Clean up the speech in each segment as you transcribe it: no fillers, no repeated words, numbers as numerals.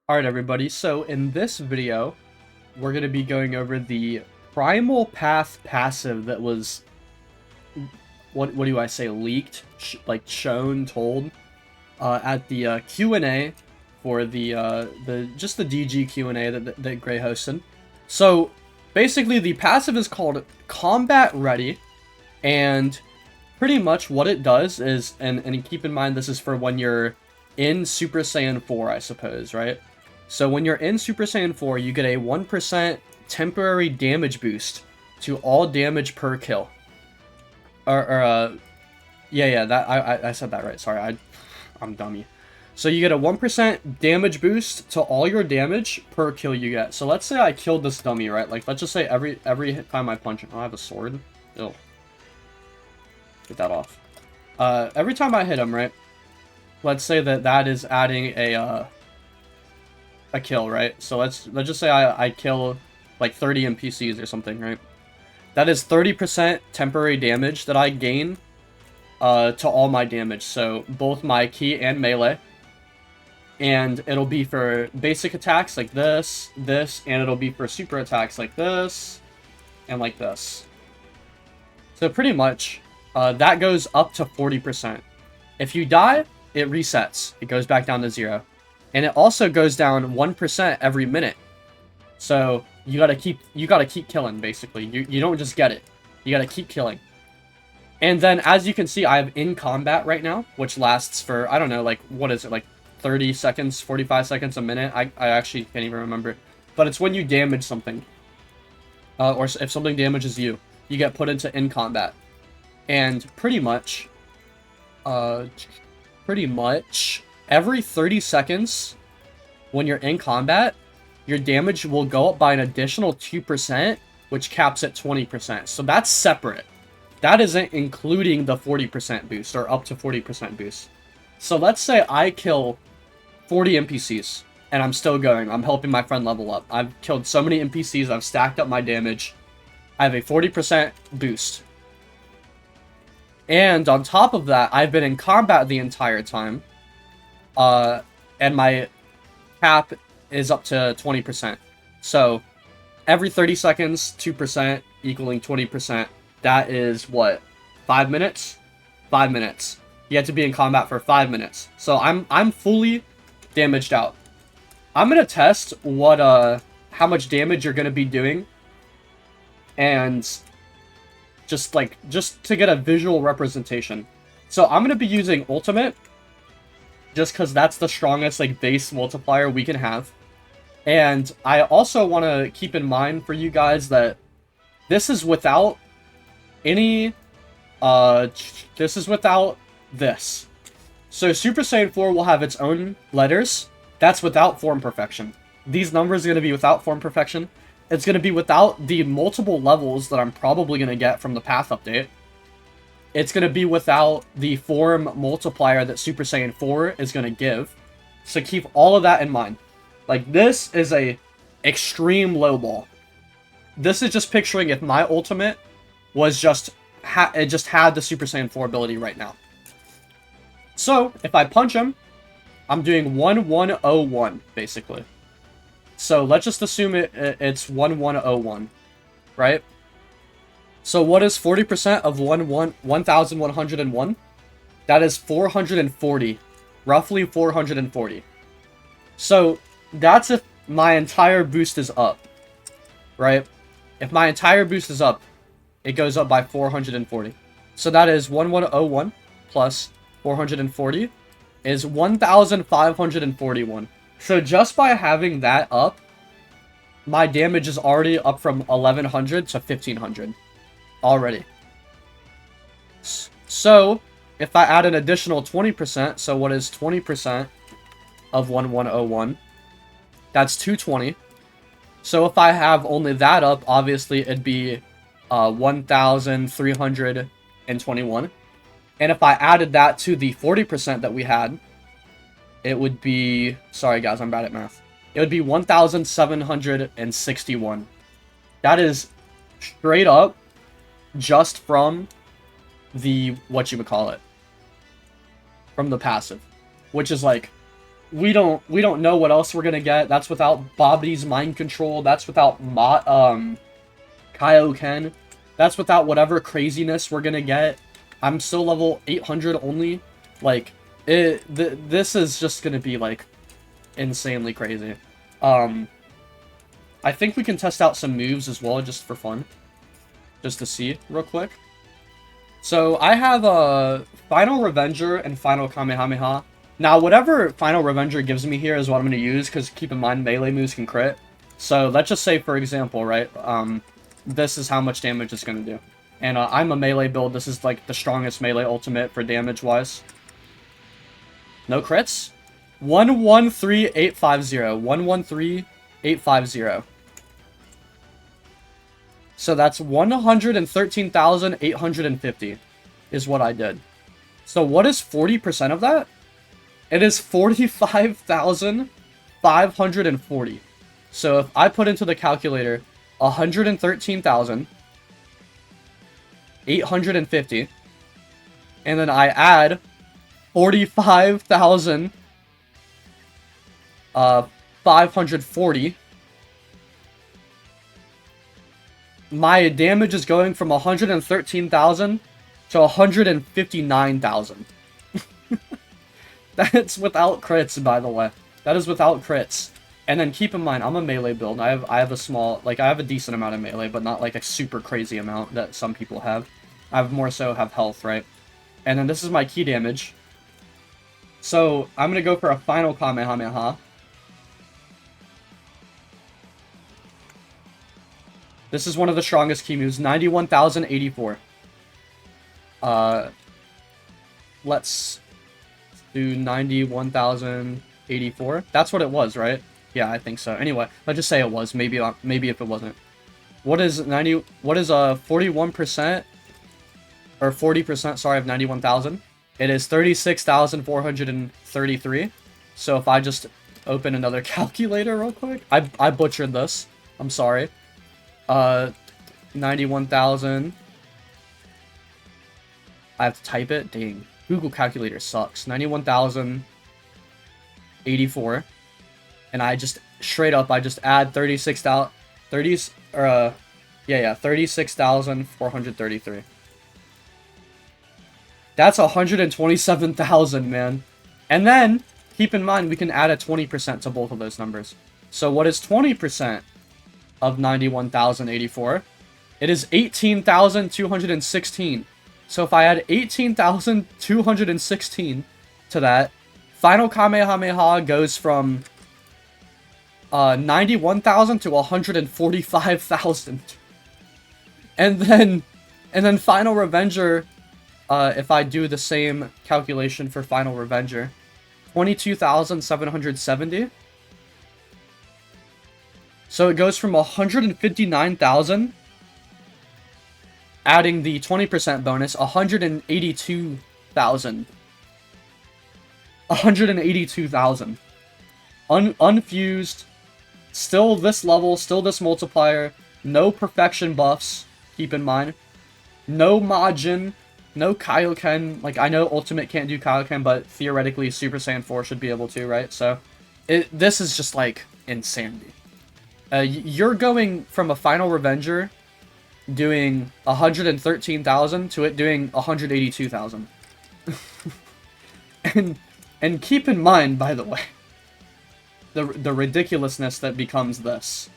Alright everybody, so in this video, we're going to be going over the Primal Path passive that was, what do I say, leaked, like shown, told, at the Q&A for just the DG Q&A that Gray hosted. So, basically the passive is called Combat Ready, and pretty much what it does is, and keep in mind this is for when you're in Super Saiyan 4, I suppose, right? So when you're in Super Saiyan 4, you get a 1% temporary damage boost to all damage per kill. Yeah, that I said that right. Sorry, I'm dummy. So you get a 1% damage boost to all your damage per kill you get. So let's say I killed this dummy, right? Like, let's just say every time I punch him. Oh, I have a sword. Ew. Get that off. Every time I hit him, right? Let's say that is adding a kill, right? So let's just say I kill like 30 NPCs or something, right? That is 30% temporary damage that I gain to all my damage. So both my ki and melee. And it'll be for basic attacks like this, and it'll be for super attacks like this, and like this. So pretty much, that goes up to 40%. If you die, it resets. It goes back down to 0. And it also goes down 1% every minute. So you gotta keep killing, basically. You don't just get it. You gotta keep killing. And then, as you can see, I have in combat right now, which lasts for, I don't know, like, what is it, like 30 seconds, 45 seconds, a minute? I actually can't even remember. But it's when you damage something. Or if something damages you, you get put into in combat. And pretty much, every 30 seconds, when you're in combat, your damage will go up by an additional 2%, which caps at 20%. So that's separate. That isn't including the 40% boost, or up to 40% boost. So let's say I kill 40 NPCs, and I'm still going. I'm helping my friend level up. I've killed so many NPCs, I've stacked up my damage. I have a 40% boost. And on top of that, I've been in combat the entire time. And my cap is up to 20%. So, every 30 seconds, 2% equaling 20%. That is, what, 5 minutes? 5 minutes. You have to be in combat for 5 minutes. So, I'm fully damaged out. I'm gonna test how much damage you're gonna be doing. And just to get a visual representation. So I'm gonna be using ultimate, just because that's the strongest like base multiplier we can have. And I also want to keep in mind for you guys that this is without any this is without this. So Super Saiyan 4 will have its own letters. That's without form perfection. These numbers are going to be without form perfection. It's going to be without the multiple levels that I'm probably going to get from the path update. It's going to be without the form multiplier that Super Saiyan 4 is going to give. So keep all of that in mind. Like, this is a extreme low ball. This is just picturing if my ultimate was it just had the Super Saiyan 4 ability right now. So, if I punch him, I'm doing 1101, basically. So, let's just assume it's 1101, right? So, what is 40% of 1101? That is 440. Roughly 440. So, that's if my entire boost is up, right? If my entire boost is up, it goes up by 440. So, that is 1101 plus 440 is 1,541. So just by having that up, my damage is already up from 1,100 to 1,500. Already. So, if I add an additional 20%, so what is 20% of 1101? That's 220. So if I have only that up, obviously it'd be 1,321. And if I added that to the 40% that we had, it would be... Sorry, guys, I'm bad at math. It would be 1,761. That is straight up just from the... whatchamacallit. From the passive. Which is, like, we don't know what else we're gonna get. That's without Bobby's mind control. That's without Kaioken. That's without whatever craziness we're gonna get. I'm still level 800 only. Like, this is just gonna be, like, insanely crazy. I think we can test out some moves as well, just for fun. Just to see, real quick. So, I have a Final Revenger and Final Kamehameha. Now, whatever Final Revenger gives me here is what I'm going to use, because keep in mind, melee moves can crit. So, let's just say, for example, right, this is how much damage it's going to do. And I'm a melee build. This is, like, the strongest melee ultimate for damage-wise. No crits? 113850. 113850. So that's 113,850 is what I did. So what is 40% of that? It is 45,540. So if I put into the calculator 113,850, and then I add 45,540, my damage is going from 113,000 to 159,000. That's without crits, by the way. That is without crits. And then keep in mind, I'm a melee build. I have a small, like, I have a decent amount of melee, but not like a super crazy amount that some people have. I have more so have health, right? And then this is my key damage. So I'm gonna go for a final Kamehameha. This is one of the strongest key moves, 91,084. Let's do 91,084. That's what it was, right? Yeah, I think so. Anyway, let's just say it was. Maybe if it wasn't. What is 41% or 40%, sorry, of 91,000? It is 36,433. So if I just open another calculator real quick, I butchered this. I'm sorry. 91,000. I have to type it. Dang, Google Calculator sucks. 91,084, and I just straight up I just add 36,433. That's 127,000, man. And then keep in mind we can add a 20% to both of those numbers. So what is 20% of 91,084? It is 18,216. So if I add 18,216 to that, Final Kamehameha goes from 91,000 to 145,000. And then Final Revenger, if I do the same calculation for Final Revenger, 22,770. So it goes from 159,000, adding the 20% bonus, 182,000. 182,000. Unfused, still this level, still this multiplier, no perfection buffs, keep in mind. No Majin, no Kaioken. Like, I know Ultimate can't do Kaioken, but theoretically Super Saiyan 4 should be able to, right? So, this is just, like, insanity. You're going from a Final Revenger doing 113,000 to it doing 182,000. and keep in mind, by the way, the ridiculousness that becomes this.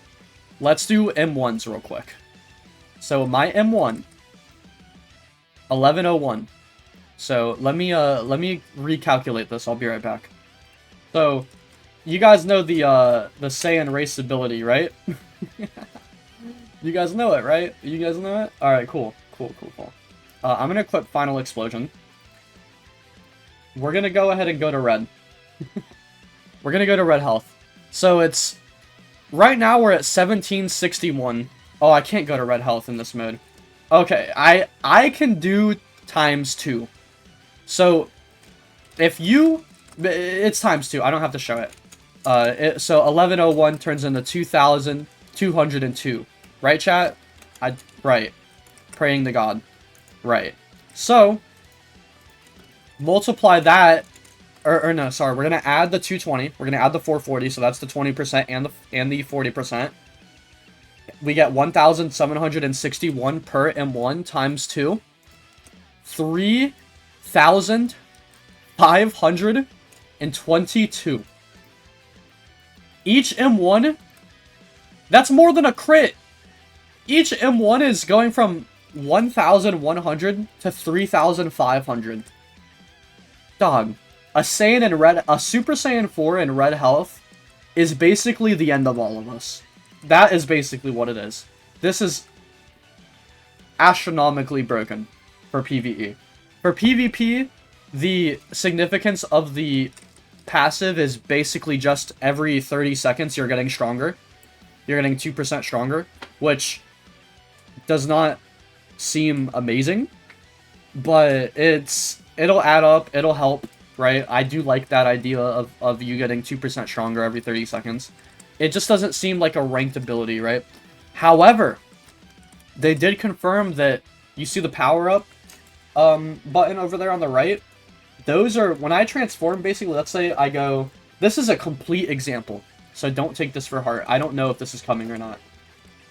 Let's do M1s real quick. So my M1, 1101. So let me recalculate this. I'll be right back. So you guys know the Saiyan race ability, right? You guys know it, right? You guys know it? Alright, cool. Cool. I'm gonna click Final Explosion. We're gonna go ahead and go to red. We're gonna go to red health. So it's... Right now we're at 1761. Oh, I can't go to red health in this mode. Okay, I can do ×2. So, if you... It's ×2. I don't have to show it. So 1101 turns into 2,202. Right, chat? Right. Praying to God. Right. So, multiply that, or no, sorry, we're gonna add the 220. We're gonna add the 440, so that's the 20% and the 40%. We get 1,761 per M1 times 2. 3,522. Each M1, that's more than a crit. Each M1 is going from 1,100 to 3,500. Dog, a Saiyan in red, a Super Saiyan 4 in red health is basically the end of all of us. That is basically what it is. This is astronomically broken for PvE. For PvP, the significance of the passive is basically just every 30 seconds you're getting stronger. You're getting 2% stronger, which does not seem amazing, but it'll add up, it'll help, right? I do like that idea of you getting 2% stronger every 30 seconds. It just doesn't seem like a ranked ability, right? However, they did confirm that you see the power-up button over there on the right. Those are, when I transform, basically, let's say I go, this is a complete example, so don't take this for heart. I don't know if this is coming or not.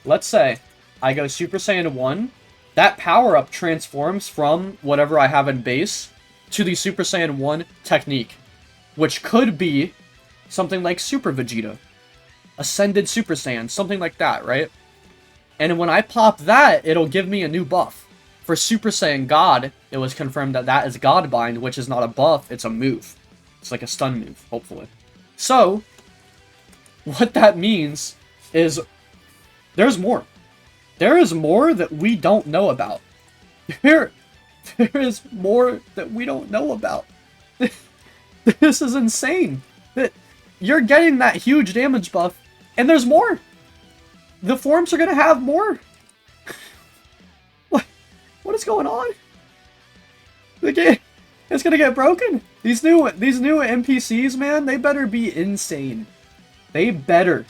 Let's say I go Super Saiyan 1, that power-up transforms from whatever I have in base to the Super Saiyan 1 technique, which could be something like Super Vegeta, Ascended Super Saiyan, something like that, right? And when I pop that, it'll give me a new buff. For Super Saiyan God, it was confirmed that that is Godbind, which is not a buff, it's a move. It's like a stun move, hopefully. So, what that means is there's more. There is more that we don't know about. There is more that we don't know about. This is insane. You're getting that huge damage buff, and there's more. The forms are gonna have more. What is going on? The game, it's gonna get broken. These new NPCs, man, they better be insane. They better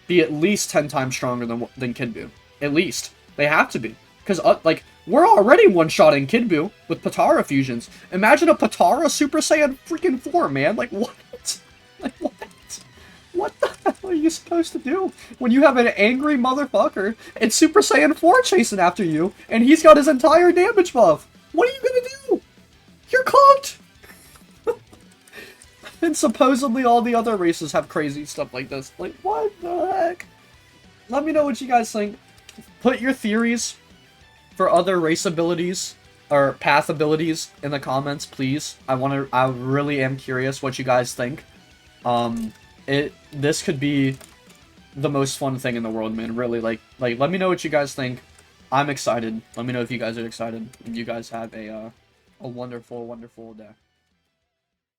be at least 10 times stronger than Kid Buu. At least. They have to be. Because, like, we're already one-shotting Kid Buu with Patara fusions. Imagine a Patara Super Saiyan freaking 4, man. Like, what? Like, what? What the hell are you supposed to do when you have an angry motherfucker and Super Saiyan 4 chasing after you, and he's got his entire damage buff? What are you gonna do? You're cooked! And supposedly all the other races have crazy stuff like this. Like, what the heck? Let me know what you guys think. Put your theories for other race abilities or path abilities in the comments, please. I really am curious what you guys think. This could be the most fun thing in the world, man. Really, like let me know what you guys think. I'm excited. Let me know if you guys are excited. And you guys have a wonderful, wonderful day.